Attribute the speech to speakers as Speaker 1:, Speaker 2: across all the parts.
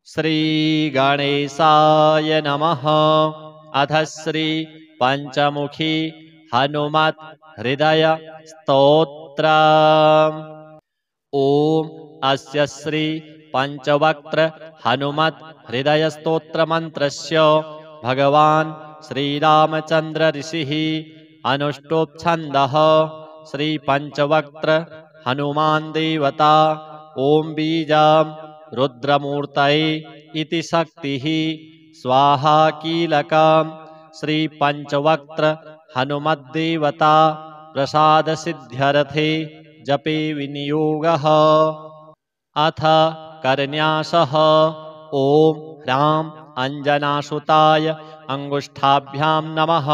Speaker 1: श्री गणेशाय नमः। अथ श्री पंचमुखी हनुमत हृदय स्तोत्र। ओम अस्य श्री पंचवक्त्र हनुमत हृदय स्तोत्र मंत्रस्य भगवान श्रीरामचंद्र ऋषिः अनुष्टुप् छन्दः। श्री पंचवक्त्र हनुमान देवता ओम बीजं रुद्रमूर्तये इति शक्तिः स्वाहा कीलकम्। श्री पंचवक्त्र हनुमद्देवता प्रसाद सिद्ध्यर्थे जपे विनियोगः। अथ करन्यासः। ओम ह्रां अंजनासुताय अंगुष्ठाभ्यां नमः।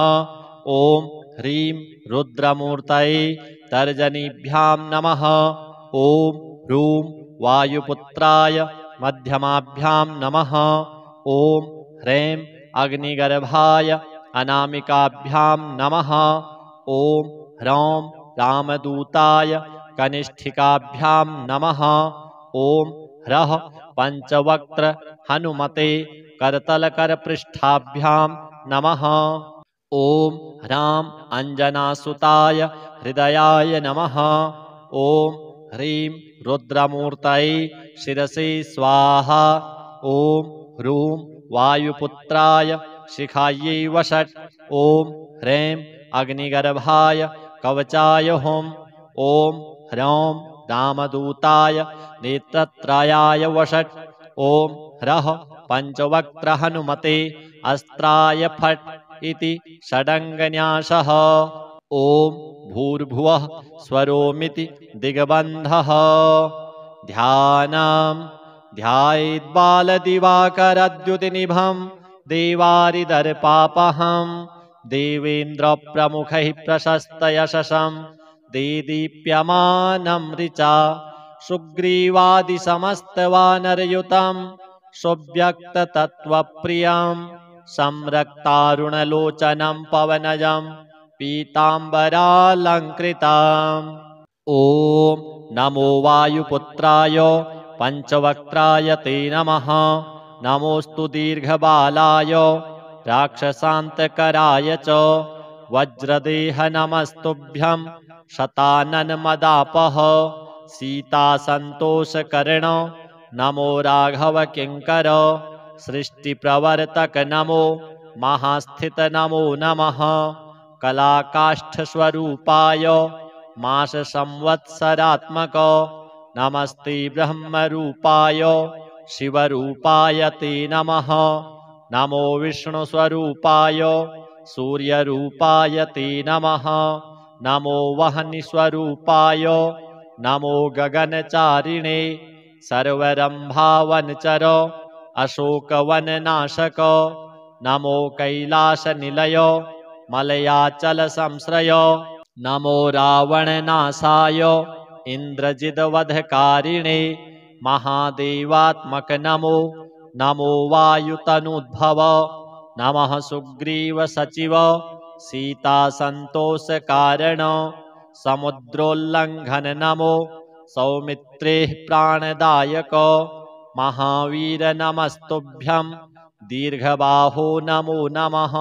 Speaker 1: ओम ह्रीं रुद्रमूर्तये तर्जनीभ्यां नमः। ओम ह्रूं वायुपुत्राय मध्यमाभ्यां नमः। ओम ह्रैं अग्निगर्भाय अनामिकाभ्यां नमः। ओम ह्रौं रामदूताय कनिष्ठिकाभ्यां नमः। ओम ह्रः पंचवक्त्र हनुमते करतलकरपृष्ठाभ्यां नमः। ओम ह्रां अंजनासुताय हृदयाय नमः। ओम ह्रीं रुद्रमूर्तये शिरसे स्वाहा। ओम ह्रूं वायुपुत्राय शिखायै वषट्। ओम ह्रैं अग्निगर्भाय कवचाय हुम्। ओम ह्रौं रामदूताय नेत्रत्रयाय वषट्। ओम ह्रः पंचवक्त्र हनुमते अस्त्राय फट् इति षडङ्गन्यासः। ओम भूर्भुवः स्वरोमिति दिग्बन्धः। ध्यानम् ध्यायेद्बालदिवाकरद्युतिनिभं देवारिदर्पापहम् देवेन्द्रप्रमुखैः प्रशस्तयशसं देदीप्यमानं ऋचा सुग्रीवादिसमस्तवानरयुतं सुव्यक्ततत्त्वप्रियं संरक्तारुणलोचनं पवनजं पीताम्बरालङ्कृतम्। ओम नमो वायुपुत्राय पंचवक्त्राय ते नमः। नमोस्तु दीर्घबालाय राक्षसान्तकराय च वज्रदेह नमस्तुभ्यं शताननमदापः सीतासन्तोषकर्ण नमो राघव किङ्कर सृष्टिप्रवर्तक नमो महास्थित नमो नमः। कलाकाष्ठस्वरूपाय मास संवत्सरात्मक नमस्ते ब्रह्मरूपाय शिवरूपाय ते नमः। नमो विष्णुस्वरूपाय सूर्यरूपाय ते नमः। नमो वह्निस्वरूपाय नमो गगनचारिणे सर्वरम्भावनचर अशोकवननाशक नमो कैलासनिलय मलयाचलसंश्रय नमो रावणनाशाय इन्द्रजिद्वधकारिणे महादेवात्मक नमो। नमो वायुतनुद्भव नमः सुग्रीवसचिव सीतासन्तोषकारण समुद्रोल्लङ्घन नमो सौमित्रेः प्राणदायक महावीर नमस्तुभ्यं दीर्घबाहो नमो नमः।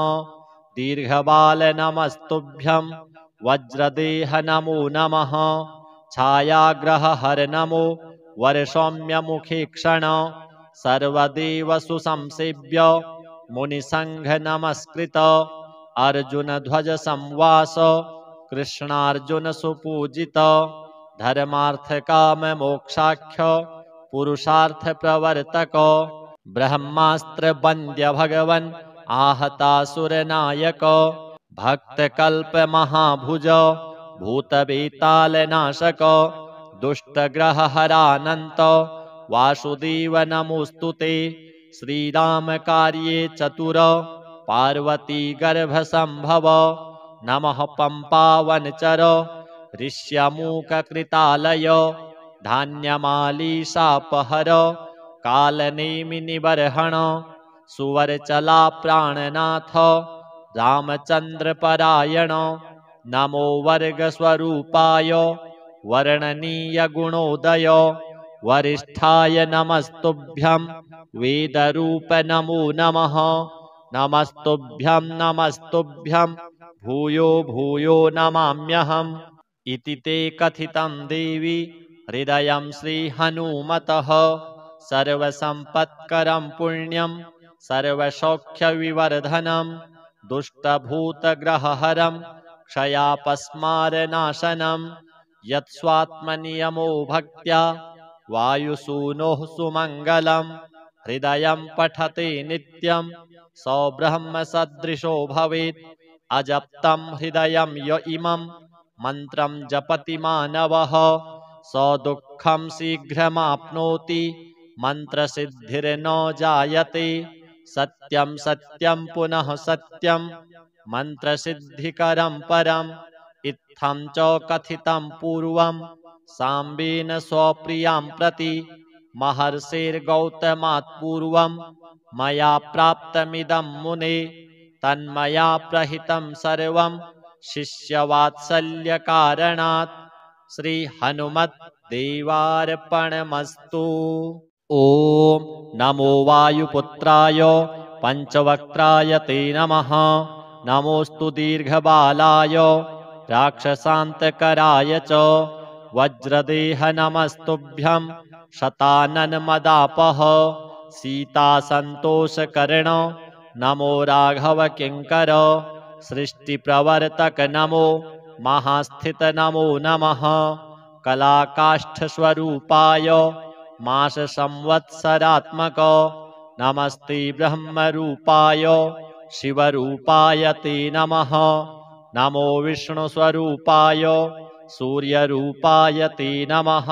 Speaker 1: दीर्घबाल नमस्तुभ्यं वज्रदेह नमो नमः। छायाग्रहहर नमो वरसौम्यमुखे क्षण सर्वदेवसु संसेव्य मुनिसंघ नमस्कृत अर्जुनध्वज संवास कृष्णार्जुन सुपूजित धर्मार्थकाम मोक्षाख्य पुरुषार्थ प्रवर्तक ब्रह्मास्त्र वन्द्य भगवन् आहतासुरनायक भक्तकल्प महाभुज भूतवेतालनाशक दुष्टग्रहहरानन्त वासुदेव नमोस्तुते। श्रीरामकार्ये चतुर पार्वती गर्भसंभव नमः पंपावनचर ऋष्यमूककृतालय धान्यमालीशापहर कालनेमिनिबर्हण सुवरचला प्राणनाथ रामचन्द्रपरायण नमो वर्गस्वरूपाय वर्णनीय गुणोदय वरिष्ठाय नमस्तुभ्यं वेदरूप नमो नमः। नमस्तुभ्यं नमस्तुभ्यं भूयो भूयो नमाम्यहम्। इति ते कथितं देवी हृदयं श्रीहनुमतः। सर्वसम्पत्करं पुण्यं सर्वसौख्यविवर्धनं दुष्टभूतग्रहहरं क्षयापस्मारनाशनं यत्स्वात्मनियमो भक्त्या वायुसूनोः सुमङ्गलं हृदयं पठते नित्यं सौब्रह्मसदृशो भवेत्। अजप्तं हृदयं य इमं मन्त्रं जपति मानवः स दुःखं शीघ्रमाप्नोति मन्त्रसिद्धिर्न जायते। सत्यं सत्यं पुनः सत्यं मन्त्रसिद्धिकरं परम्। इत्थं च कथितं पूर्वं साम्बेन स्वप्रियां प्रति महर्षिर्गौतमात् पूर्वं मया प्राप्तमिदं मुने। तन्मया प्रहितं सर्वं शिष्यवात्सल्यकारणात् श्रीहनुमद्देवार्पणमस्तु। ॐ नमो वायुपुत्राय पञ्चवक्त्राय ते नमः। नमोऽस्तु दीर्घबालाय राक्षसान्तकराय च वज्रदेह नमस्तुभ्यं शताननमदापः। सीतासन्तोषकर्ण नमो राघवकिङ्कर सृष्टिप्रवर्तक नमो महास्थित नमो नमः। कलाकाष्ठस्वरूपाय माससंवत्सरात्मक नमस्ते ब्रह्मरूपाय शिवरूपाय ते नमः। नमो विष्णुस्वरूपाय सूर्यरूपाय ते नमः।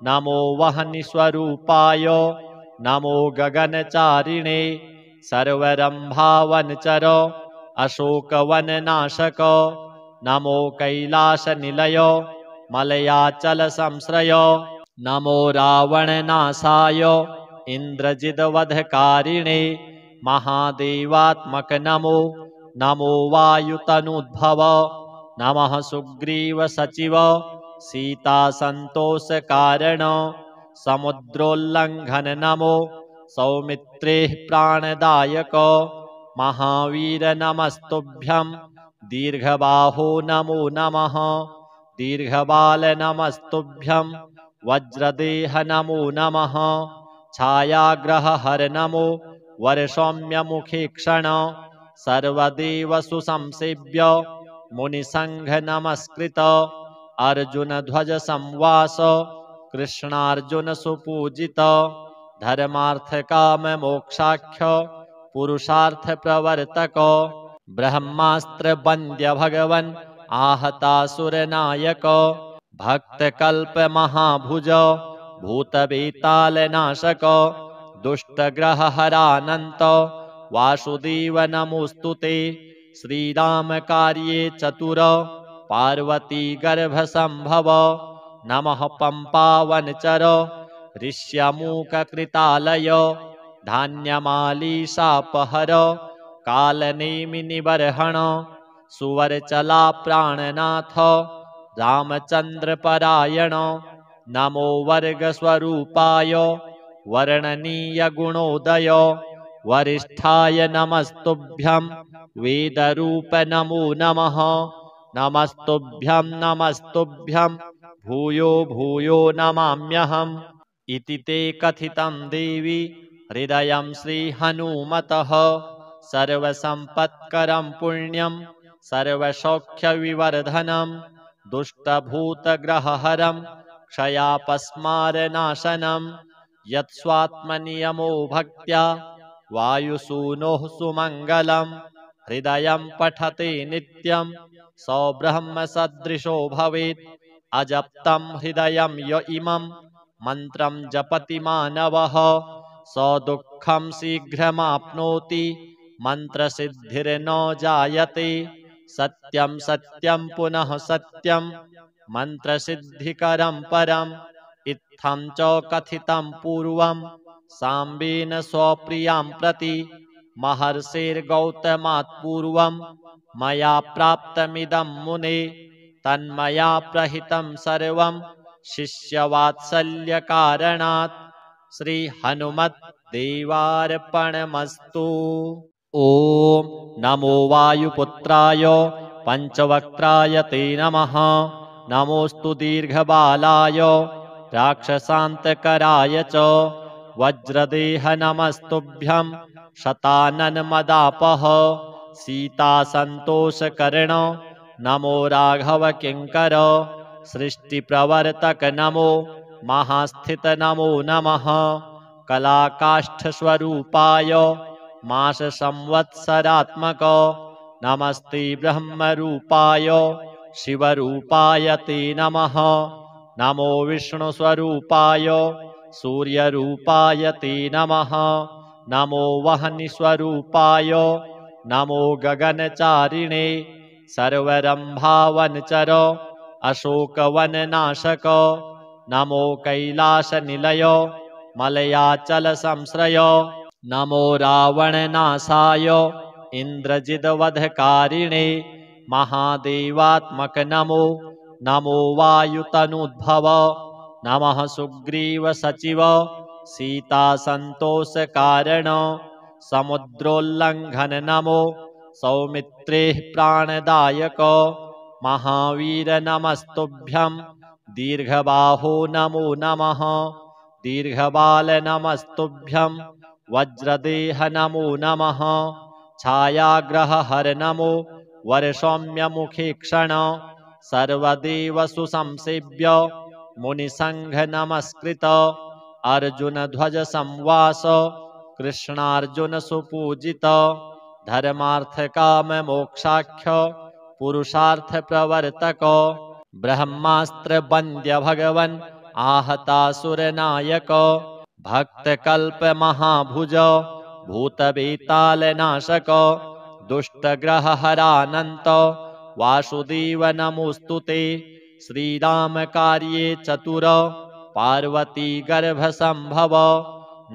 Speaker 1: नमो वह्निस्वरूपाय नमो गगनचारिणे सर्वरम्भावनचर अशोकवननाशक नमो कैलासनिलय मलयाचलसंश्रय नमो रावणनाशाय इन्द्रजिद्वधकारिणे महादेवात्मक नमो। नमो वायुतनुद्भव नमः सुग्रीवसचिव सीतासन्तोषकारण समुद्रोल्लङ्घन नमो। सौमित्रेः प्राणदायक महावीर नमस्तुभ्यं दीर्घबाहो नमो नमः। दीर्घबाल नमस्तुभ्यं वज्रदेह नमो नमः। छायाग्रहहर नमो वरसौम्यमुखीक्षण सर्वदेवसुसंसेव्य मुनिसङ्घ नमस्कृत अर्जुनध्वज संवास कृष्णार्जुन सुपूजित धर्मार्थकाममोक्षाख्य पुरुषार्थ प्रवर्तक ब्रह्मास्त्र वन्द्य भगवन् आहतासुरनायक भक्तकल्प महाभुज भूतवेतालनाशक दुष्टग्रहहरानन्त वासुदेव नमोऽस्तुते। श्रीरामकार्ये चतुर पार्वती गर्भसम्भव नमः। पम्पावनचर ऋष्यमूककृतालय धान्यमालीशापहर कालनेमिनिबर्हण सुवरचला प्राणनाथ रामचन्द्रपरायण नमो वर्गस्वरूपाय वर्णनीयगुणोदय वरिष्ठाय नमस्तुभ्यं वेदरूप नमो नमः। नमस्तुभ्यं नमस्तुभ्यं भूयो भूयो नमाम्यहम्। इति ते कथितं देवी हृदयं श्रीहनुमतः। सर्वसम्पत्करं पुण्यं सर्वसौख्यविवर्धनं दुष्टभूतग्रहहरं क्षयापस्मारनाशनं यत्स्वात्मनियमो भक्त्या वायुसूनोः सुमङ्गलं हृदयं पठते नित्यं सौब्रह्मसदृशो भवेत्। अजप्तं हृदयं य इमं मन्त्रं जपति मानवः स दुःखं शीघ्रमाप्नोति मन्त्रसिद्धिर्न जायते। सत्यं सत्यं पुनः सत्यं मन्त्रसिद्धिकरं परम्। इत्थं च कथितं पूर्वं साम्बेन स्वप्रियां प्रति महर्षिर्गौतमात् पूर्वं मया प्राप्तमिदं मुने। तन्मया प्रहितं सर्वं शिष्यवात्सल्यकारणात् श्रीहनुमद् देवार्पणमस्तु। ॐ नमो वायुपुत्राय पञ्चवक्त्राय ते नमः। नमोऽस्तु दीर्घबालाय राक्षसान्तकराय च वज्रदेह नमस्तुभ्यं शताननमदापः सीतासन्तोषकर्ण नमो राघवकिङ्कर सृष्टिप्रवर्तक नमो महास्थित नमो नमः कलाकाष्ठस्वरूपाय माससंवत्सरात्मक नमस्ते ब्रह्मरूपाय शिवरूपाय ते नमः। नमो विष्णुस्वरूपाय सूर्यरूपाय ते नमः। नमो वह्निस्वरूपाय नमो गगनचारिणे सर्वरम्भावनचर अशोकवननाशक नमो कैलासनिलय मलयाचलसंश्रय नमो रावणनाशाय इन्द्रजिद्वधकारिणे महादेवात्मक नमो नमो वायुतनुद्भव नमः सुग्रीवसचिव सीतासन्तोषकारण समुद्रोल्लङ्घन नमो सौमित्रेः प्राणदायक महावीर नमस्तुभ्यं दीर्घबाहो नमो नमः दीर्घबाल नमस्तुभ्यं वज्रदेह नमो नमः छायाग्रहहर नमो वरसौम्यमुखे क्षण सर्वदेवसु संसेव्य मुनिसंघ नमस्कृत अर्जुनध्वज संवास कृष्णार्जुन सुपूजित धर्मार्थकाम मोक्षाख्य पुरुषार्थ प्रवर्तक ब्रह्मास्त्र वन्द्य भगवन् आहतासुरनायक भक्तकल्प महाभुज भूतवेतालनाशक दुष्टग्रहहरानन्त वासुदेव नमोस्तुते श्रीराम कार्ये चतुर पार्वती गर्भसंभव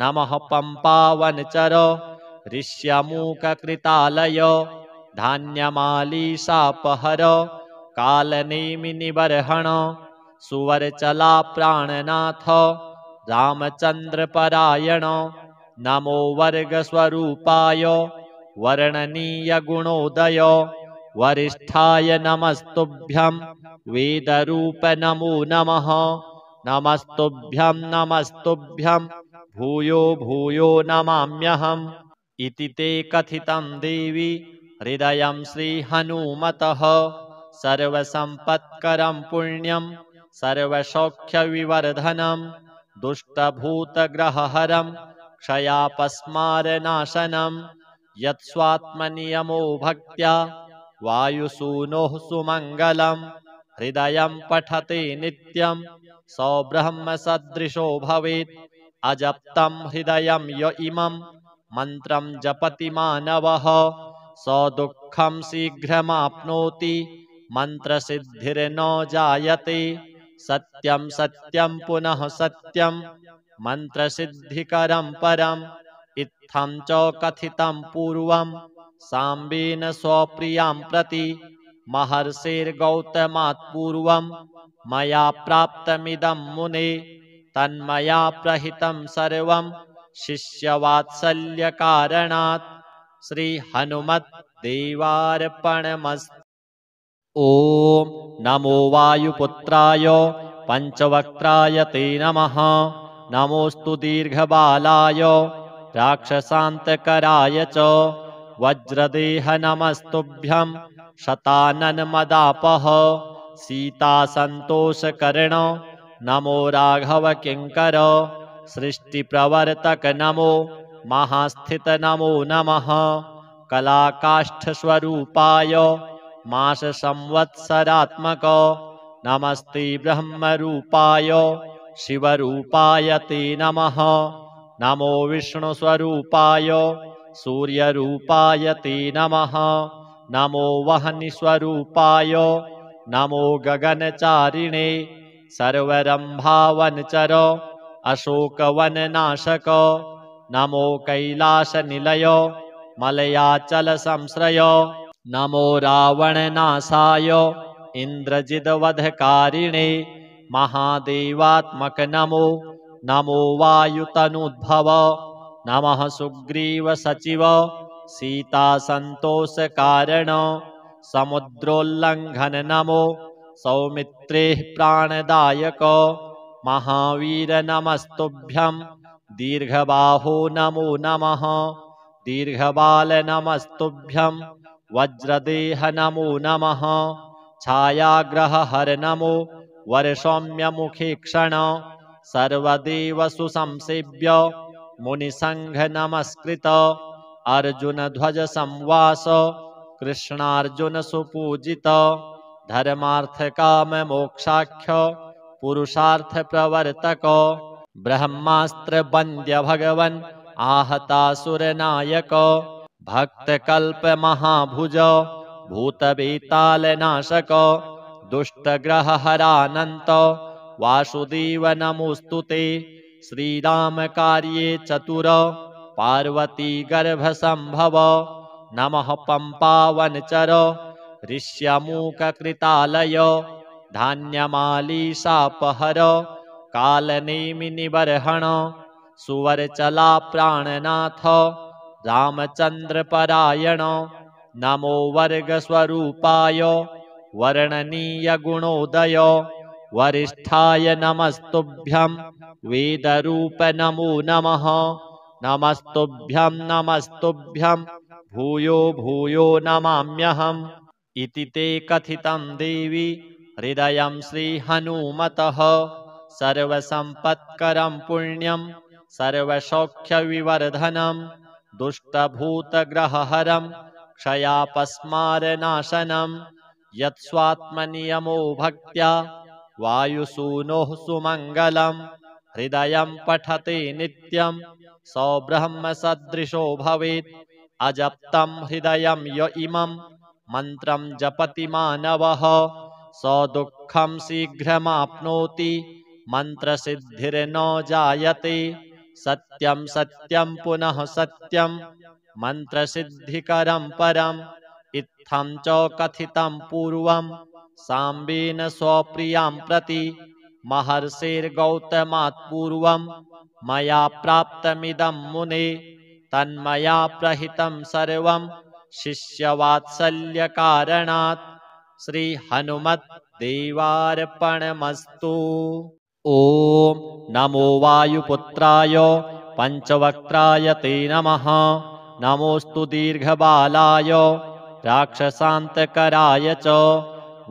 Speaker 1: नमः पंपावनचर ऋष्यमूककृतालय धान्यमालीशापहर कालनेमिनिबर्हण सुवरचला प्राणनाथ रामचन्द्रपरायण नमो वर्गस्वरूपाय वर्णनीयगुणोदय वरिष्ठाय नमस्तुभ्यं वेदरूप नमो नमः नमस्तुभ्यं भूयो भूयो नमाम्यहम् इति ते कथितं देवी हृदयं श्रीहनुमतः सर्वसम्पत्करं पुण्यं सर्वसौख्यविवर्धनं दुष्टभूतग्रहहरं क्षयापस्मारनाशनं यत्स्वात्मनियमो भक्त्या वायुसूनोः सुमङ्गलं हृदयं पठते नित्यं स ब्रह्मसदृशो भवेत् अजप्तं हृदयं य इमं मन्त्रं जपति मानवः स दुःखं शीघ्रमाप्नोति मन्त्रसिद्धिर्न जायते सत्यं सत्यं पुनः सत्यं मन्त्रसिद्धिकरं परम् इत्थं च कथितं पूर्वं साम्बेन स्वप्रियां प्रति महर्षिर्गौतमात् पूर्वं मया प्राप्तमिदं मुने तन्मया प्रहितं सर्वं शिष्यवात्सल्यकारणात् श्रीहनुमद्देवार्पणमस्तु। ॐ नमो वायुपुत्राय पञ्चवक्त्राय ते नमः। नमोऽस्तु दीर्घबालाय राक्षसान्तकराय च वज्रदेह नमस्तुभ्यं शताननमदापः सीतासन्तोषकर्ण नमो राघवकिङ्कर सृष्टिप्रवर्तक नमो महास्थित नमो नमः कलाकाष्ठस्वरूपाय माससंवत्सरात्मक नमस्ते ब्रह्मरूपाय शिवरूपाय ते नमः। नमो विष्णुस्वरूपाय सूर्यरूपाय ते नमः। नमो वह्निस्वरूपाय नमो गगनचारिणे सर्वरम्भावनचर अशोकवननाशक नमो कैलासनिलय मलयाचलसंश्रय नमो रावणनाशाय इन्द्रजिद्वधकारिणे महादेवात्मक नमो नमो वायुतनुद्भव नमः सुग्रीव सचिव सीता संतोष कारण समुद्रोल्लंघन नमो सौमित्रे प्राणदायक महावीर नमस्तुभ्यं दीर्घबाहो नमो नमः दीर्घबाल नमस्तुभ्यं वज्रदेह नमो नमः छायाग्रह हर नमो वरसौम्य मुखे क्षण सर्वदेव सुसंसेव्य मुनिसंघ नमस्कृत अर्जुन ध्वज संवास कृष्णार्जुन सुपूजित धर्मार्थ काम मोक्षाख्य पुरुषार्थ प्रवर्तक ब्रह्मास्त्र वन्द्य भगवन् आहतासुर नायक भक्त कल्प महाभुज भूत बेताल नाशक दुष्ट ग्रह हरानंत वासुदेव नमोस्तुते श्रीराम कार्ये चतुर पार्वती गर्भ संभव नमः पंपावन चर ऋष्यमूक कृतालय धान्यमाली सापहर कालनेमि निबर्हण सुवरचला प्राणनाथ रामचंद्र परायण नमो वर्ग स्वरूपाय वर्णनीय गुणोदय वरिष्ठाय नमस्तुभ्यं वेदरूप नमो नमः नमस्तुभ्यं नमस्तुभ्यं भूयो भूयो नमाम्यहम् इति ते कथितं देवी हृदयं श्रीहनुमतः सर्वसम्पत्करं पुण्यं सर्वसौख्यविवर्धनं दुष्टभूतग्रहहरं क्षयापस्मारनाशनं यत्स्वात्मनियमो भक्त्या वायुसूनोः सुमङ्गलं हृदयं पठते नित्यं सौब्रह्मसदृशो भवेत् अजप्तं हृदयं य इमं मन्त्रं जपति मानवः सदुःखं शीघ्रमाप्नोति मन्त्रसिद्धिर्न जायते सत्यं सत्यं पुनः सत्यं मन्त्रसिद्धिकरं परम् इत्थं च कथितं पूर्वं साम्बेन स्वप्रियां प्रति महर्षिर्गौतमात् पूर्वं मया प्राप्तमिदं मुने तन्मया प्रहितं सर्वं शिष्यवात्सल्यकारणात् श्री हनुमत् देवार्पणमस्तु। ओम नमो वायुपुत्राय पंचवक्त्राय ते नमः नमोस्तु दीर्घबालाय राक्षसान्तकराय च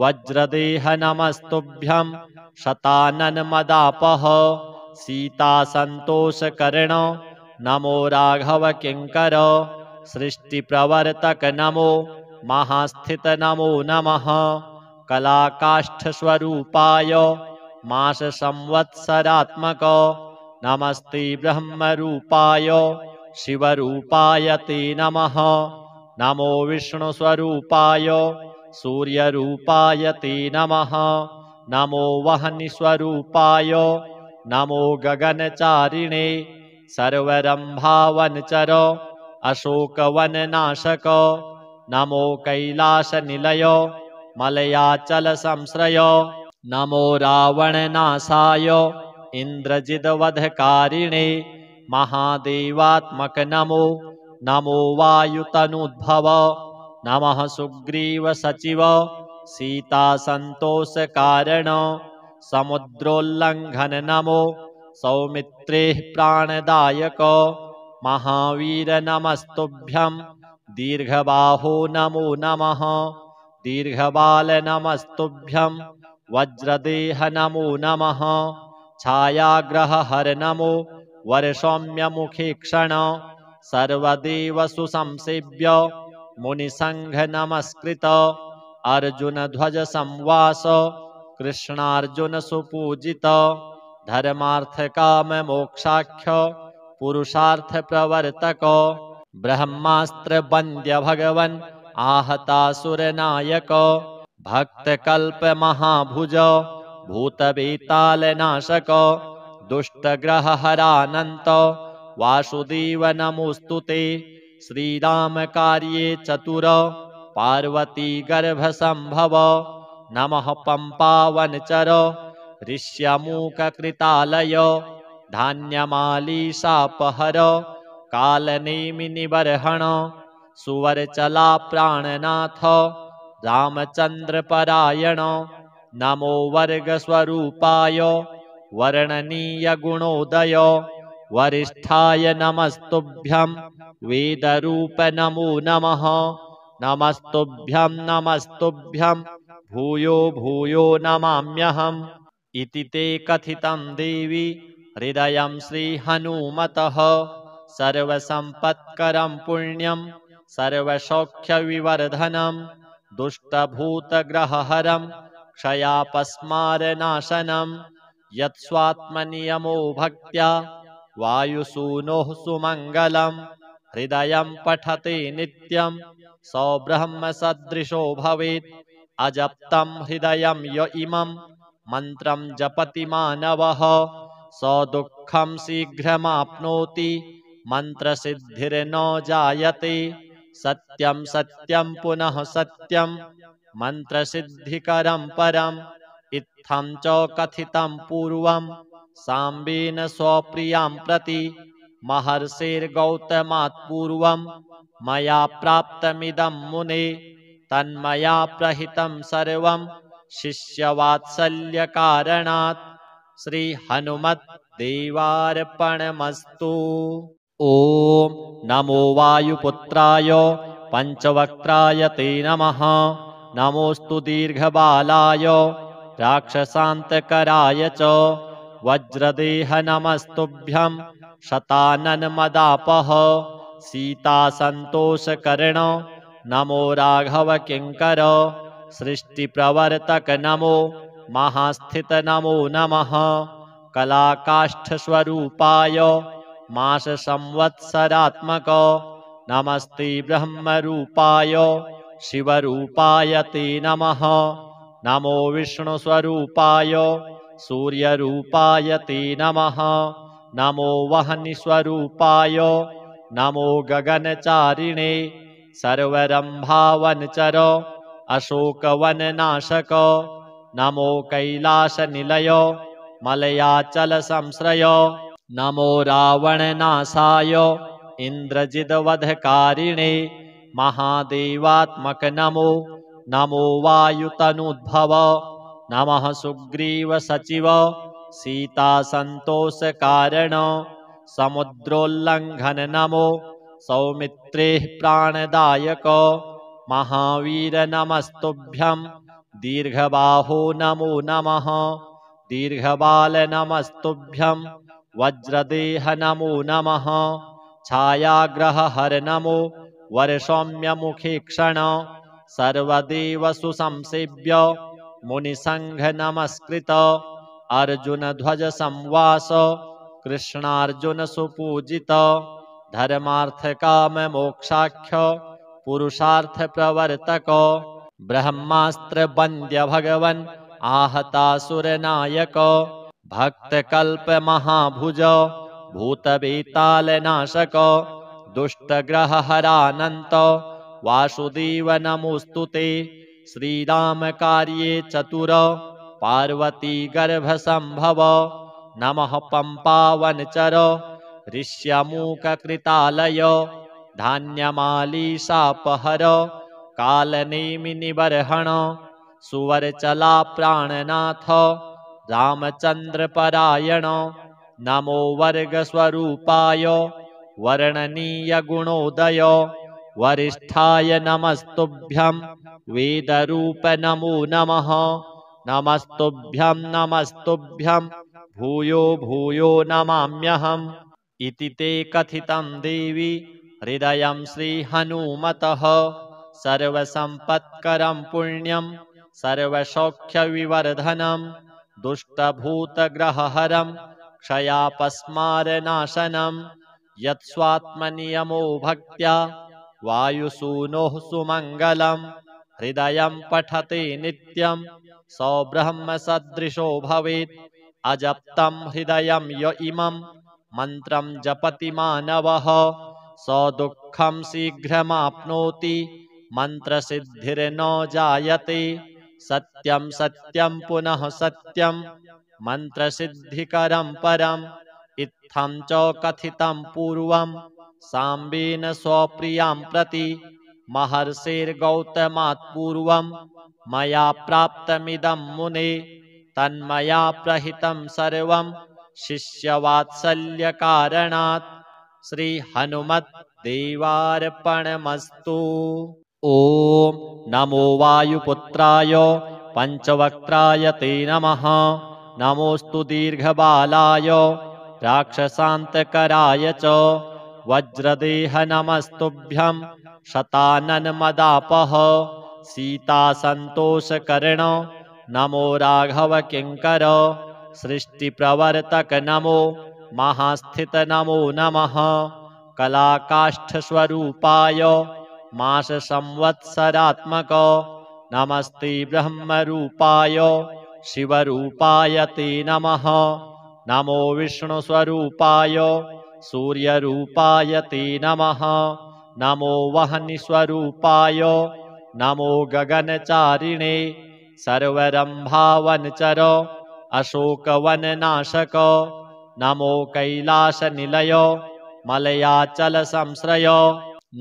Speaker 1: वज्रदेह नमस्तुभ्यं शताननमदापः सीतासन्तोषकर्ण नमो राघव किङ्कर सृष्टिप्रवर्तक नमो महास्थित नमो नमः कलाकाष्ठस्वरूपाय मास संवत्सरात्मक नमस्ते ब्रह्मरूपाय शिवरूपाय ते नमः नमो विष्णुस्वरूपाय सूर्यरूपाय ते नमः नमो वह्निस्वरूपाय नमो गगनचारिणे सर्वरंभावनचर अशोकवननाशक नमो कैलासनिलय मलयाचल संश्रय नमो रावणनाशाय इन्द्रजिद्वधकारिणे महादेवात्मक नमो नमो वायुतनुद्भव नमः सुग्रीव सचिव सीता संतोष कारण समुद्रोल्लंघन नमो सौमित्रे प्राणदायक महावीर नमस्तुभ्यं दीर्घबाहो नमो नमः दीर्घबाल नमस्तुभ्यं वज्रदेह नमो नमः छायाग्रह हर नमो वरसौम्य मुखे क्षण सर्वदेव सुसंसेव्य मुनिसंघ नमस्कृत अर्जुन ध्वज संवास कृष्णार्जुन सुपूजित धर्मार्थ काम मोक्षाख्य पुरुषार्थ प्रवर्तक ब्रह्मास्त्र वन्द्य भगवन् आहतासुर नायक भक्त कल्प महाभुज भूत बेताल नाशक दुष्ट ग्रह हरानंत वासुदेव नमोस्तुते श्रीराम कार्ये चतुर पार्वती गर्भ संभव नमः पंपावन चर ऋष्यमूक कृतालय धान्यमाली सापहर कालनेमिनिबर्हण सुवरचला प्राणनाथ रामचन्द्रपरायण नमो वर्गस्वरूपाय वर्णनीयगुणोदय वरिष्ठाय नमस्तुभ्यं वेदरूप नमो नमः नमस्तुभ्यं भूयो भूयो नमाम्यहम् इति ते कथितं देवी हृदयं श्रीहनुमतः सर्वसम्पत्करं पुण्यं सर्वसौख्यविवर्धनं दुष्टभूतग्रहहरं क्षयापस्मारनाशनं यत्स्वात्मनियमो भक्त्या वायुसूनोः सुमङ्गलं हृदयं पठते नित्यं सौब्रह्मसदृशो भवेत् अजप्तं हृदयं य इमं मन्त्रं जपति मानवः स दुःखं शीघ्रमाप्नोति मन्त्रसिद्धिर्न जायते सत्यं सत्यं पुनः सत्यं मन्त्रसिद्धिकरं परम् इत्थं च कथितं पूर्वं साम्बेन स्वप्रियां प्रति महर्षिर्गौतमात् पूर्वं मया प्राप्तमिदं मुने तन्मया प्रहितं सर्वं शिष्यवात्सल्यकारणात् श्रीहनुमद्देवार्पणमस्तु। ॐ नमो वायुपुत्राय पञ्चवक्त्राय ते नमः नमोऽस्तु दीर्घबालाय राक्षसान्तकराय च वज्रदेह नमस्तुभ्यं शताननमदापः सीतासन्तोषकर्ण नमो राघवकिङ्कर सृष्टिप्रवर्तक नमो महास्थित नमो नमः कलाकाष्ठस्वरूपाय माससंवत्सरात्मक नमस्ते ब्रह्मरूपाय शिवरूपाय ते नमः नमो विष्णुस्वरूपाय सूर्यरूपाय ते नमः नमो वह्निस्वरूपाय नमो गगनचारिणे सर्वरम्भावनचर अशोकवननाशक नमो कैलासनिलय मलयाचलसंश्रय नमो रावणनाशाय इन्द्रजिद्वधकारिणे महादेवात्मक नमो नमो वायुतनुद्भव नमः सुग्रीवसचिव सीतासन्तोषकारण समुद्रोल्लङ्घन नमो सौमित्रेः प्राणदायक महावीर नमस्तुभ्यं दीर्घबाहो नमो नमः दीर्घबाल नमस्तुभ्यं वज्रदेह नमो नमः छायाग्रहहर नमो वरसौम्यमुखे क्षण सर्वदेव सुसंसेव्य मुनिसंघ नमस्कृत अर्जुनध्वज संवास कृष्णार्जुन सुपूजित धर्मार्थकाम मोक्षाख्य पुरुषार्थ प्रवर्तक ब्रह्मास्त्र वन्द्य भगवन् आहतासुरनायक भक्तकल्प महाभुज भूतवेतालनाशक दुष्टग्रहहरानन्त वासुदेव नमोस्तुते श्रीराम कार्ये चतुर पार्वती गर्भसंभव नमः पंपावनचर ऋष्यमूककृतालय धान्यमालीशापहर कालनेमिनिबर्हण सुवरचला प्राणनाथ रामचन्द्रपरायण नमो वर्गस्वरूपाय वर्णनीयगुणोदय वरिष्ठाय नमस्तुभ्यं वेदरूप नमो नमः नमस्तुभ्यं भूयो भूयो नमाम्यहम् इति ते कथितं देवी हृदयं श्रीहनुमतः सर्वसम्पत्करं पुण्यं सर्वसौख्यविवर्धनं दुष्टभूतग्रहहरं क्षयापस्मारनाशनं यत्स्वात्मनियमो भक्त्या वायुसूनोः सुमङ्गलं हृदयं पठते नित्यं सौब्रह्मसदृशो भवेत् अजप्तं हृदयं य इमं मन्त्रं जपति मानवः स दुःखं शीघ्रमाप्नोति मन्त्रसिद्धिर्न जायते सत्यं सत्यं पुनः सत्यं मन्त्रसिद्धिकरं परम् इत्थं च कथितं पूर्वं साम्बेन स्वप्रियां प्रति महर्षिर्गौतमात् पूर्वं मया प्राप्तमिदं मुने तन्मया प्रहितं सर्वं शिष्यवात्सल्यकारणात् श्री हनुमद्देवार्पणमस्तु। ॐ नमो वायुपुत्राय पंचवक्त्राय ते नमः। नमोस्तु दीर्घबालाय राक्षसान्तकराय च वज्रदेह नमस्तुभ्यं शताननमदापः सीतासन्तोषकर्ण नमो राघव किङ्कर सृष्टिप्रवर्तक नमो महास्थित नमो नमः कलाकाष्ठस्वरूपाय माससंवत्सरात्मक नमस्ते ब्रह्मरूपाय शिवरूपाय ते नमः। नमो विष्णुस्वरूपाय सूर्यरूपाय ते नमः। नमो वह्निस्वरूपाय नमो गगनचारिणे सर्वरम्भावनचर अशोकवननाशक नमो कैलासनिलय मलयाचलसंश्रय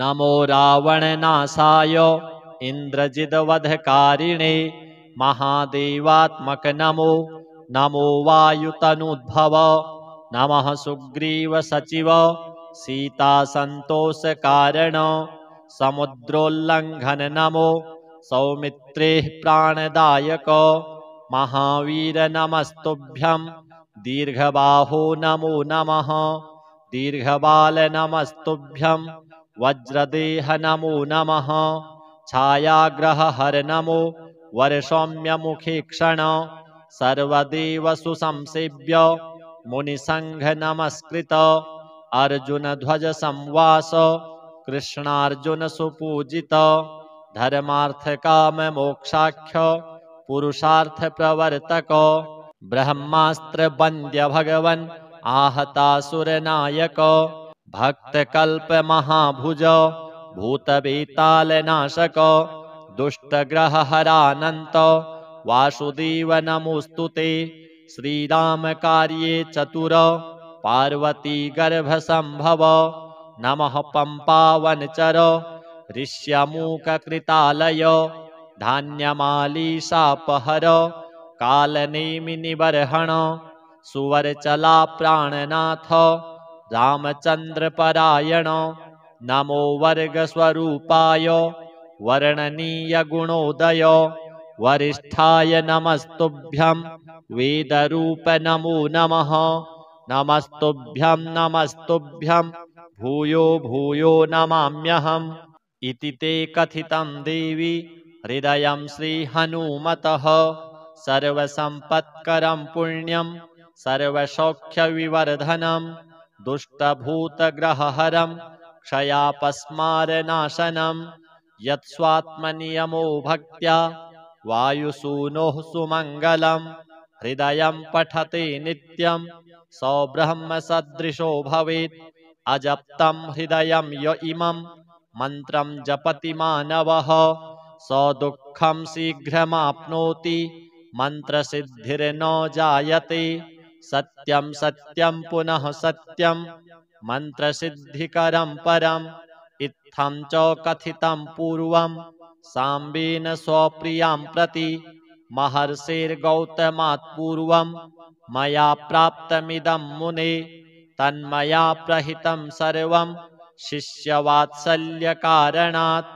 Speaker 1: नमो रावणनाशाय इन्द्रजिद्वधकारिणे महादेवात्मक नमो नमो वायुतनुद्भव नमः सुग्रीवसचिव सीतासन्तोषकारण समुद्रोल्लङ्घन नमो सौमित्रेः प्राणदायक महावीर नमस्तुभ्यं दीर्घबाहो नमो नमः दीर्घबाल नमस्तुभ्यं वज्रदेह नमो नमः छायाग्रहहर नमो वरसौम्यमुखे क्षण सर्वदेव सुसंसेव्य मुनिसंघ नमस्कृत अर्जुन ध्वज संवास कृष्णार्जुन सुपूजित धर्मार्थ काम मोक्षाख्य पुरुषार्थ प्रवर्तक ब्रह्मास्त्र वन्द्य भगवन् आहतासुर नायक भक्त कल्प महाभुज भूतवेताल नाशक दुष्टग्रह हरानंत वासुदेव नमोस्तुते श्रीराम कार्ये चतुर पार्वती गर्भ संभव नमः पंपावनचर ऋष्यमूक कृतालय धान्यमालीशापहर कालनेमिनिबर्हण सुवरचला प्राणनाथ रामचंद्र परायण नमो वर्गस्वरूपाय वर्णनीय गुणोदय वरिष्ठाय नमस्तुभ्यं वेदरूप नमो नमः नमस्तुभ्यं नमस्तुभ्यं भूयो भूयो नमाम्यहम् इति ते कथितं देवी हृदयं श्रीहनुमतः सर्वसम्पत्करं पुण्यं सर्वसौख्यविवर्धनं दुष्टभूतग्रहहरं क्षयापस्मारनाशनं यत्स्वात्मनियमो भक्त्या वायुसूनोः सुमङ्गलं हृदयं पठते नित्यं सौब्रह्मसदृशो भवेत् अजप्तं हृदयं य इमं मन्त्रं जपति मानवः स दुःखं शीघ्रमाप्नोति मन्त्रसिद्धिर्न जायते सत्यं सत्यं पुनः सत्यं मन्त्रसिद्धिकरं परम् इत्थं च कथितं पूर्वं साम्बेन स्वप्रियां प्रति महर्षिर्गौतमात् पूर्वं मया प्राप्तमिदं मुने तन्मया प्रहितं सर्वं शिष्यवात्सल्यकारणात्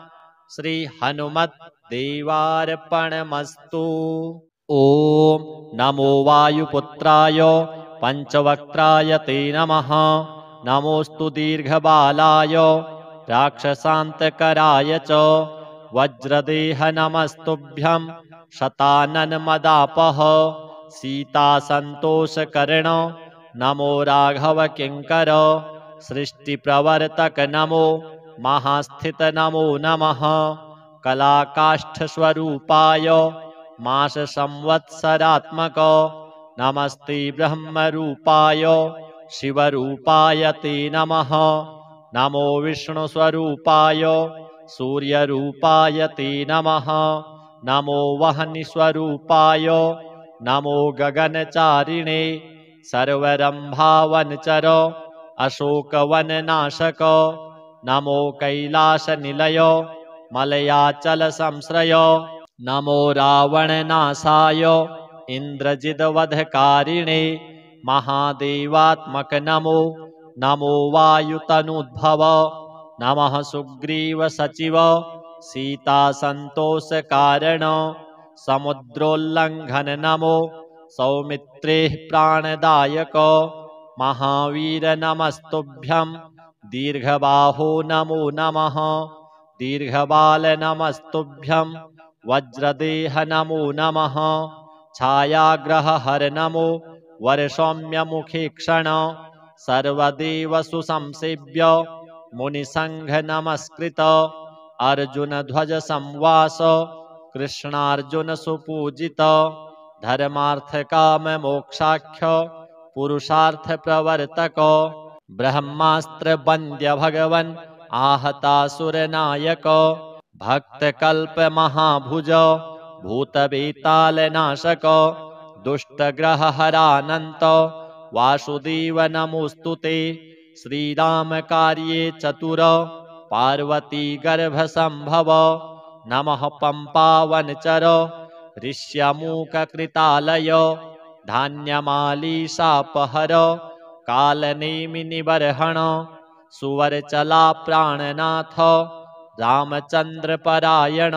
Speaker 1: श्री हनुमद्देवार्पणमस्तु। ॐ नमो वायुपुत्राय पंचवक्त्राय ते नमः। नमोस्तु दीर्घबालाय राक्षसान्तकराय च वज्रदेह नमस्तुभ्यं शताननमदापः सीतासन्तोषकर्ण नमो राघव किङ्कर सृष्टिप्रवर्तक नमो महास्थित नमो नमः कलाकाष्ठस्वरूपाय माससंवत्सरात्मक नमस्ते ब्रह्मरूपाय शिवरूपाय ते नमः। नमो विष्णुस्वरूपाय सूर्यरूपाय ते नमः। नमो वह्निस्वरूपाय नमो गगनचारिणे सर्वरम्भावनचर अशोकवननाशक नमो कैलासनिलय मलयाचलसंश्रय नमो रावणनाशाय इन्द्रजिद्वधकारिणे महादेवात्मक नमो नमो वायुतनुद्भव नमः सुग्रीवसचिव सीतासन्तोषकारण समुद्रोल्लङ्घन नमो सौमित्रेः प्राणदायक महावीर नमस्तुभ्यं दीर्घबाहो नमो नमः दीर्घबाल नमस्तुभ्यं वज्रदेह नमो नमः छायाग्रहहर नमो वरसौम्यमुखे क्षण सर्वदेवसु संसेव्य मुनिसंघ नमस्कृत अर्जुन ध्वज संवास कृष्णार्जुन सुपूजित धर्मार्थ काम मोक्षाख्य पुरुषार्थ प्रवर्तक ब्रह्मास्त्र वन्द्य भगवन् आहतासुर नायक भक्त कल्प महाभुज भूतवेताल नाशक दुष्टग्रह हरानंत वासुदेव नमोस्तुते श्रीराम कार्ये चतुर पार्वती गर्भ संभव नमः पंपावनचर ऋष्यमूक कृतालय धान्यमालीशापहर कालनेमि निबर्हण सुवरचला प्राणनाथ रामचंद्र परायण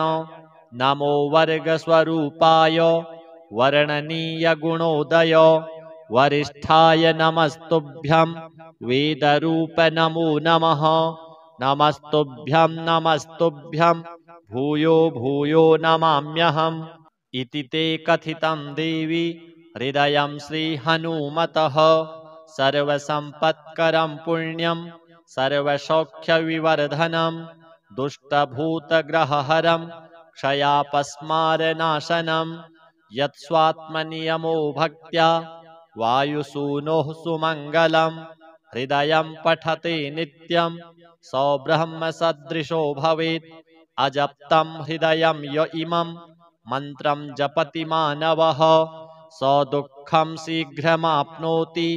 Speaker 1: नमो वर्ग स्वरूपाय वर्णनीय गुणोदय वरिष्ठाय नमस्तुभ्यं वेदरूप नमो नमः नमस्तुभ्यं भूयो भूयो नमाम्यहम् इति ते कथितं देवी हृदयं श्रीहनुमतः सर्वसम्पत्करं पुण्यं सर्वसौख्यविवर्धनं दुष्टभूतग्रहहरं क्षयापस्मारनाशनं यत्स्वात्मनियमो भक्त्या वायुसूनोः सुमङ्गलं हृदयं पठते नित्यं सो ब्रह्मसदृशो भवेत् अजप्तं हृदयं य इमं मन्त्रं जपति मानवः स दुःखं शीघ्रमाप्नोति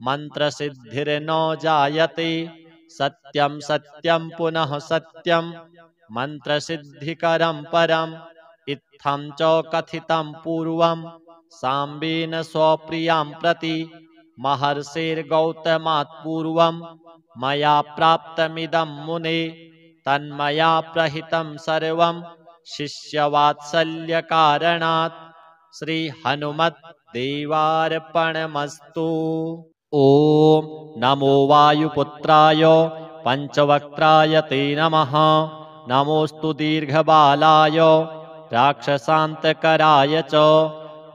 Speaker 1: मन्त्रसिद्धिर्न जायते सत्यं सत्यं पुनः सत्यं मन्त्रसिद्धिकरं परम् इत्थं च कथितं पूर्वं साम्बेन स्वप्रियां प्रति महर्षिर्गौतमात् पूर्वं मया प्राप्तमिदं मुने तन्मया प्रहितं सर्वं शिष्यवात्सल्यकारणात् श्री हनुमद्देवार्पणमस्तु। ओम नमो वायुपुत्राय पंचवक्त्राय ते नमः नमोस्तु दीर्घबालाय राक्षसान्तकराय च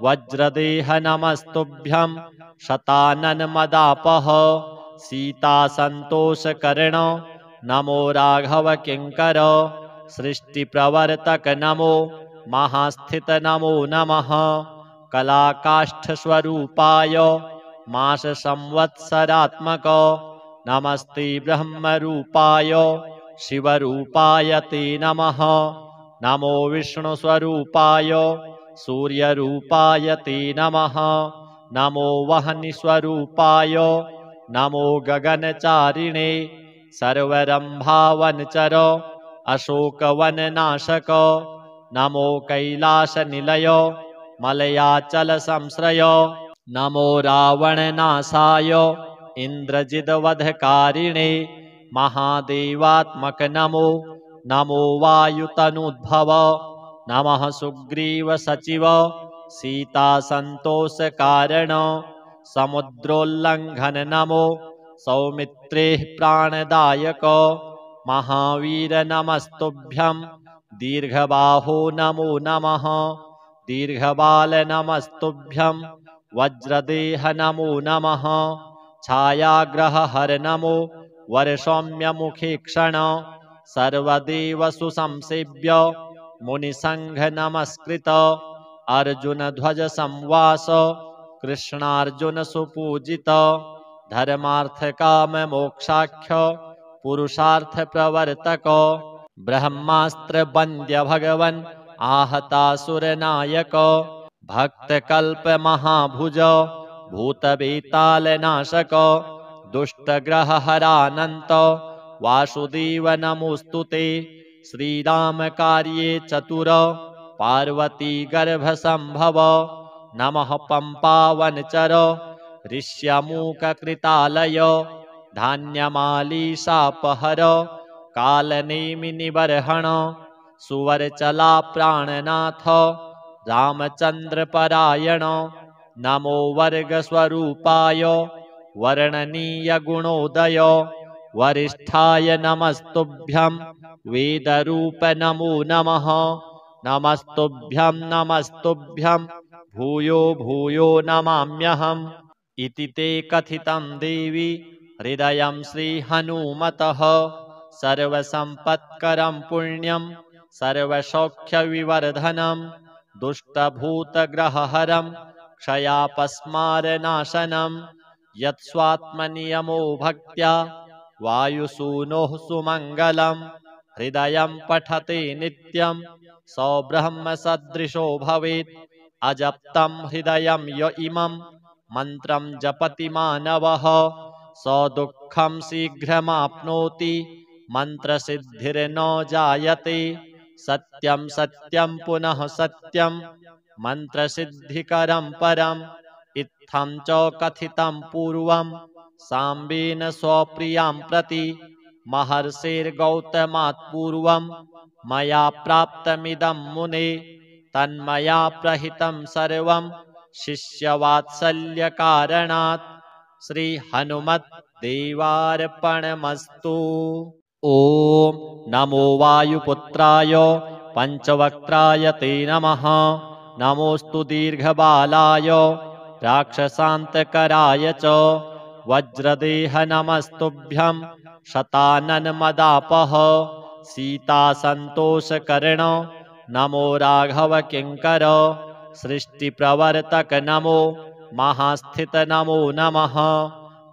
Speaker 1: वज्रदेह नमस्तुभ्यं शताननमदापः सीतासन्तोषकर्ण नमो राघव किङ्कर सृष्टिप्रवर्तक नमो महास्थित नमो नमः कलाकाष्ठस्वरूपाय मास संवत्सरात्मक नमस्ते ब्रह्मरूपाय शिवरूपाय ते नमः नमो विष्णुस्वरूपाय सूर्यरूपाय ते नमः नमो वह्निस्वरूपाय नमो गगनचारिणे सर्वरंभावनचर अशोकवननाशक नमो कैलासनिलय मलयाचलसंश्रय नमो रावणनाशाय इन्द्रजिद्वधकारिणे महादेवात्मक नमो नमो वायुतनुद्भव नमः सुग्रीवसचिव सीतासन्तोषकारण समुद्रोल्लङ्घन नमो सौमित्रेः प्राणदायक महावीर नमस्तुभ्यं दीर्घबाहो नमो नमः दीर्घबाल नमस्तुभ्यं वज्रदेह नमो नमः छायाग्रहहर नमो वरसौम्यमुखे क्षण सर्वदेवसु संसेव्य मुनिसंघ नमस्कृत अर्जुन ध्वज संवास कृष्णार्जुन सुपूजित धर्मार्थ काम मोक्षाख्य पुरुषार्थ प्रवर्तक ब्रह्मास्त्र वन्द्य भगवन् आहतासुर नायक भक्त कल्प महाभुज भूतवेताल नाशक दुष्टग्रहहरानन्त वासुदेव नमोऽस्तुते। श्रीरामकार्ये चतुर पार्वती गर्भसम्भव नमः पम्पावनचर ऋष्यमूककृतालय धान्यमालीशापहर कालनेमिनिबर्हण सुवरचला प्राणनाथ रामचन्द्रपरायण नमो वर्गस्वरूपाय वर्णनीयगुणोदय वरिष्ठाय नमस्तुभ्यं वेदरूप नमो नमः। नमस्तुभ्यं नमस्तुभ्यं भूयो भूयो नमाम्यहम्। इति ते कथितं देवी हृदयं श्रीहनुमतः सर्वसम्पत्करं पुण्यं सर्वसौख्यविवर्धनं दुष्टभूतग्रहहरं क्षयापस्मारनाशनं यत्स्वात्मनियमो भक्त्या वायुसूनोः सुमङ्गलं हृदयं पठते नित्यं सौब्रह्मसदृशो भवेत्। अजप्तं हृदयं य इमं मन्त्रं जपति मानवः स दुःखं शीघ्रमाप्नोति मन्त्रसिद्धिर्न जायते। सत्यं सत्यं पुनः सत्यं मन्त्रसिद्धिकरं परम् इत्थं च कथितं पूर्वं साम्बेन स्वप्रियां प्रति महर्षिर्गौतमात् पूर्वं मया प्राप्तमिदं मुने तन्मया प्रहितं सर्वं शिष्यवात्सल्यकारणात् श्रीहनुमद्देवार्पणमस्तु। ॐ नमो वायुपुत्राय पञ्चवक्त्राय ते नमः। नमोऽस्तु दीर्घबालाय राक्षसान्तकराय च वज्रदेह नमस्तुभ्यं शताननमदापः सीतासन्तोषकर्ण नमो राघव किङ्कर सृष्टिप्रवर्तक नमो महास्थित नमो नमः।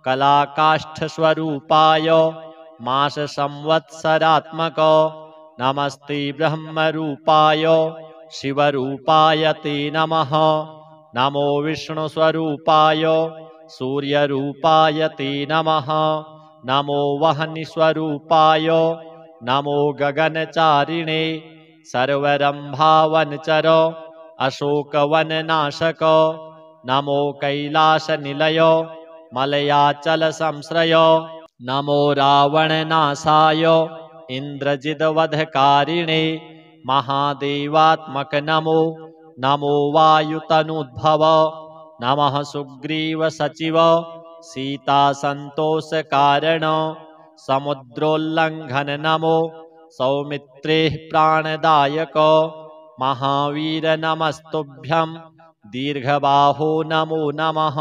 Speaker 1: कलाकाष्ठस्वरूपाय माससंवत्सरात्मक नमस्ते ब्रह्मरूपाय शिवरूपाय ते नमः। नमो विष्णुस्वरूपाय सूर्यरूपाय ते नमः। नमो वह्निस्वरूपाय नमो गगनचारिणे सर्वरम्भावनचर अशोकवननाशक नमो कैलासनिलय मलयाचलसंश्रय नमो रावणनाशाय इन्द्रजिद्वधकारिणे महादेवात्मक नमो। नमो वायुतनुद्भव नमः सुग्रीवसचिव सीतासन्तोषकारण समुद्रोल्लङ्घन नमो सौमित्रेः प्राणदायक महावीर नमस्तुभ्यं दीर्घबाहो नमो नमः।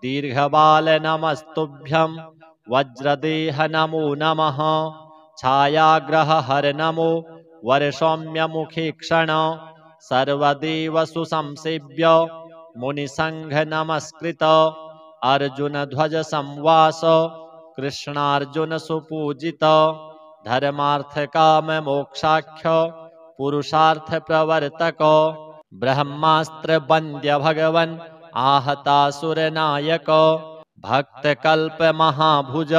Speaker 1: दीर्घबाल नमस्तुभ्यं वज्रदेह नमो नमः। छायाग्रहहर नमो वरसौम्यमुखीक्षण सर्वदेवसु संसेव्य मुनिसंघ नमस्कृत अर्जुनध्वज संवास कृष्णार्जुन सुपूजित धर्मार्थकाम मोक्षाख्य पुरुषार्थ प्रवर्तक ब्रह्मास्त्र वन्द्य भगवन् आहतासुरनायक भक्तकल्प महाभुज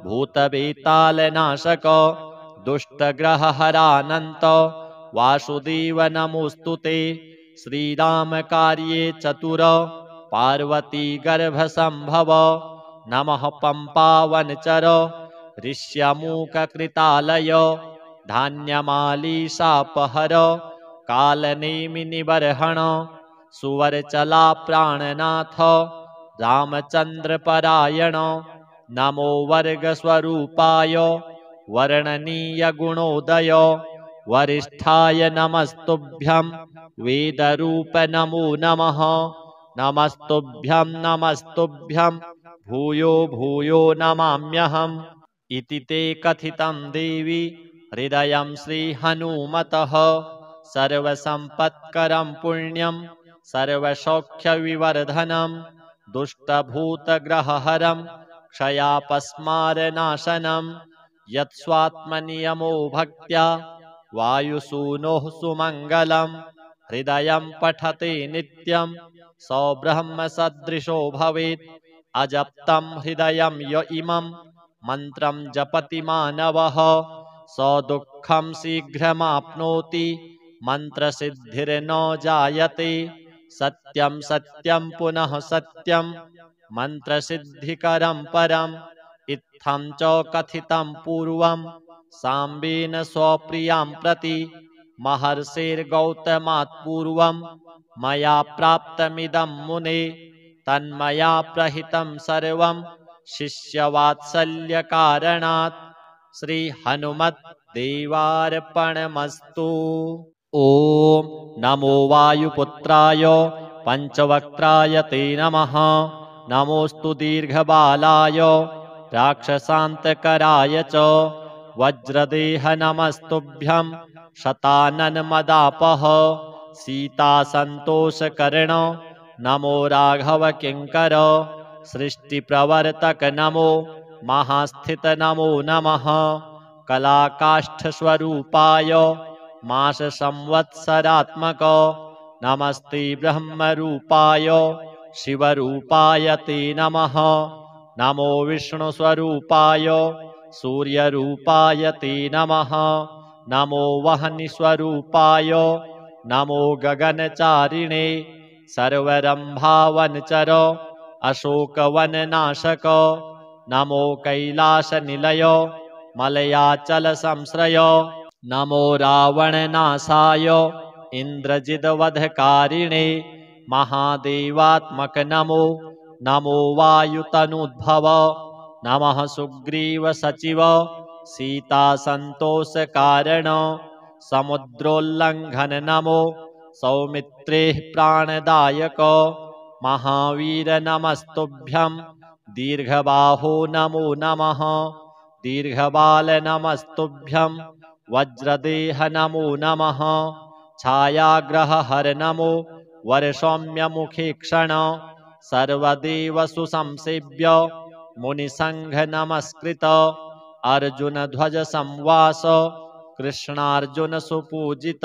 Speaker 1: भूतवेतालनाशक दुष्टग्रहहरानन्त वासुदेव नमोऽस्तुते। श्रीरामकार्ये चतुर पार्वती गर्भसम्भव नमः पम्पावनचर ऋष्यमूककृतालय धान्यमालीशापहर कालनेमिनिबर्हण सुवरचला प्राणनाथ रामचन्द्रपरायण नमो वर्गस्वरूपाय वर्णनीयगुणोदय वरिष्ठाय नमस्तुभ्यं वेदरूप नमो नमः। नमस्तुभ्यं नमस्तुभ्यं भूयो भूयो नमाम्यहम्। इति ते कथितं देवी हृदयं श्रीहनुमतः सर्वसम्पत्करं पुण्यं सर्वसौख्यविवर्धनं दुष्टभूतग्रहहरं क्षयापस्मारनाशनं यत्स्वात्मनियमो भक्त्या वायुसूनोः सुमङ्गलं हृदयं पठते नित्यं सौब्रह्मसदृशो भवेत्। अजप्तं हृदयं य इमं मन्त्रं जपति मानवः स दुःखं शीघ्रमाप्नोति मन्त्रसिद्धिर्न जायते। सत्यं सत्यं पुनः सत्यं मन्त्रसिद्धिकरं परम् इत्थं च कथितं पूर्वं साम्बेन स्वप्रियां प्रति महर्षिर्गौतमात् पूर्वं मया प्राप्तमिदं मुने तन्मया प्रहितं सर्वं शिष्यवात्सल्यकारणात्। श्री हनुमद्देवार्पणमस्तु। ॐ नमो वायुपुत्राय पंचवक्त्राय ते नमः। नमोस्तु दीर्घबालाय राक्षसान्तकराय च वज्रदेह नमस्तुभ्यं शताननमदापः सीतासन्तोषकर्ण नमो राघव किङ्कर सृष्टिप्रवर्तक नमो महास्थित नमो नमः। कलाकाष्ठस्वरूपाय मास संवत्सरात्मक नमस्ते ब्रह्मरूपाय शिवरूपाय ते नमः। नमो विष्णुस्वरूपाय सूर्यरूपाय ते नमः। नमो वह्निस्वरूपाय नमो गगनचारिणे सर्वरम्भावनचर अशोकवननाशक नमो कैलासनिलय मलयाचलसंश्रय नमो रावणनाशाय इन्द्रजिद्वधकारिणे महादेवात्मक नमो। नमो वायुतनुद्भव नमः सुग्रीवसचिव सीतासन्तोषकारण समुद्रोल्लङ्घन नमो सौमित्रेः प्राणदायक महावीर नमस्तुभ्यं दीर्घबाहो नमो नमः। दीर्घबाल नमस्तुभ्यं वज्रदेह नमो नमः। छायाग्रहहर नमो वरसौम्यमुखे क्षण सर्वदेवसु संसेव्य मुनिसंघ नमस्कृत अर्जुनध्वज संवास कृष्णार्जुन सुपूजित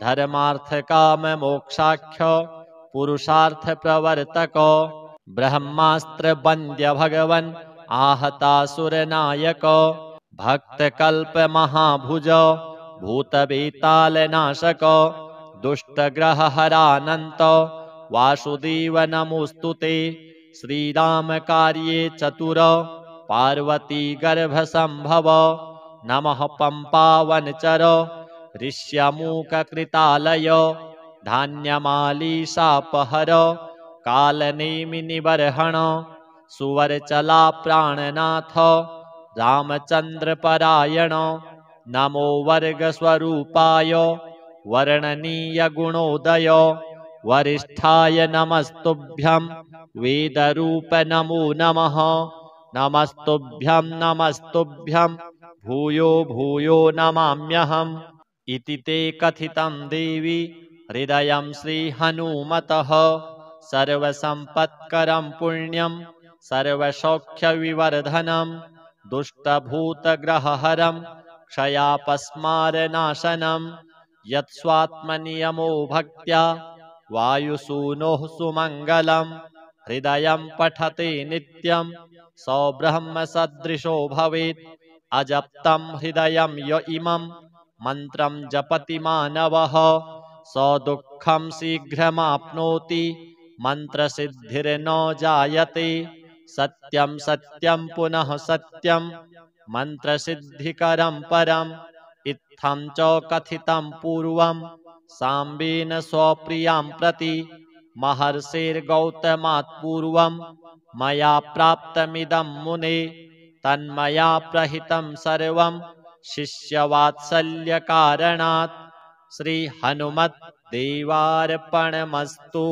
Speaker 1: धर्मार्थकाम मोक्षाख्य पुरुषार्थ प्रवर्तक ब्रह्मास्त्र वन्द्य भगवन् आहतासुरनायक भक्तकल्प महाभुज भूतवेतालनाशक दुष्टग्रहहरानन्त वासुदेव नमोस्तुते। श्रीराम कार्ये चतुर पार्वती गर्भसंभव नमः पंपावनचर ऋष्यमूककृतालय धान्यमालीशापहर कालनेमिनिबर्हण सुवरचला प्राणनाथ रामचन्द्रपरायण नमो वर्गस्वरूपाय वर्णनीयगुणोदय वरिष्ठाय नमस्तुभ्यं वेदरूप नमो नमः। नमस्तुभ्यं नमस्तुभ्यं भूयो भूयो नमाम्यहम्। इति ते कथितं देवी हृदयं श्रीहनुमतः सर्वसम्पत्करं पुण्यं सर्वसौख्यविवर्धनं दुष्टभूतग्रहहरं क्षयापस्मारनाशनं यत्स्वात्मनियमो भक्त्या वायुसूनोः सुमङ्गलं हृदयं पठते नित्यं स ब्रह्मसदृशो भवेत्। अजप्तं हृदयं य इमं मन्त्रं जपति मानवः स दुःखं शीघ्रमाप्नोति मन्त्रसिद्धिर्न जायते। सत्यं सत्यं पुनः सत्यं मन्त्रसिद्धिकरं परम् इत्थं च कथितं पूर्वं साम्बेन स्वप्रियां प्रति महर्षिर्गौतमात् पूर्वं मया प्राप्तमिदं मुने तन्मया प्रहितं सर्वं शिष्यवात्सल्यकारणात्। श्री हनुमद्देवार्पणमस्तु।